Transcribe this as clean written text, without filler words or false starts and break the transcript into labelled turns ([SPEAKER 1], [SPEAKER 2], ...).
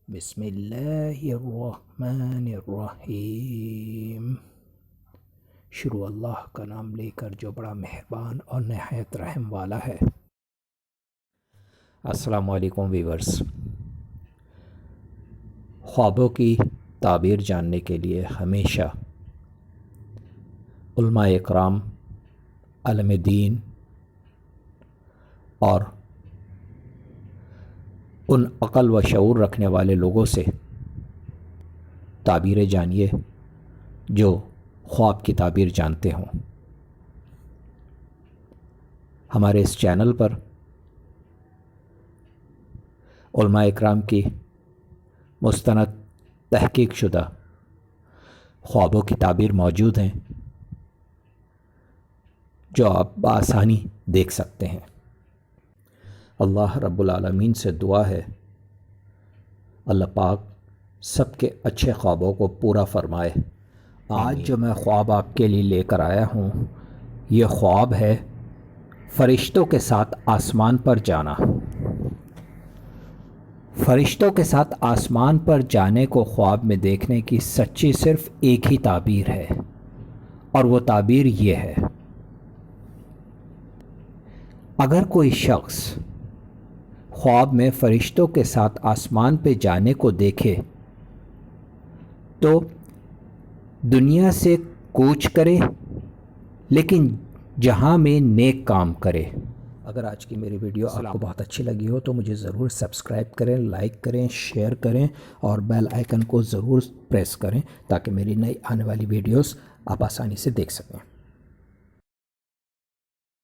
[SPEAKER 1] بسم اللہ الرحمن الرحیم۔ شروع اللہ کا نام لے کر جو بڑا مہربان اور نہایت رحم والا ہے۔ السلام علیکم ویورز۔ خوابوں کی تعبیر جاننے کے لیے ہمیشہ علماء اکرام، علم دین اور ان عقل و شعور رکھنے والے لوگوں سے تعبیریں جانیے جو خواب کی تعبیر جانتے ہوں۔ ہمارے اس چینل پر علماء اکرام کی مستند تحقیق شدہ خوابوں کی تعبیر موجود ہیں جو آپ بآسانی دیکھ سکتے ہیں۔ اللہ رب العالمین سے دعا ہے اللہ پاک سب کے اچھے خوابوں کو پورا فرمائے۔ آج جو میں خواب آپ کے لیے لے کر آیا ہوں، یہ خواب ہے فرشتوں کے ساتھ آسمان پر جانا۔ فرشتوں کے ساتھ آسمان پر جانے کو خواب میں دیکھنے کی سچی صرف ایک ہی تعبیر ہے، اور وہ تعبیر یہ ہے: اگر کوئی شخص خواب میں فرشتوں کے ساتھ آسمان پہ جانے کو دیکھے تو دنیا سے کوچ کرے، لیکن جہاں میں نیک کام کرے۔ اگر آج کی میری ویڈیو آپ کو بہت اچھی لگی ہو تو مجھے ضرور سبسکرائب کریں، لائک کریں، شیئر کریں اور بیل آئیکن کو ضرور پریس کریں تاکہ میری نئی آنے والی ویڈیوز آپ آسانی سے دیکھ سکیں۔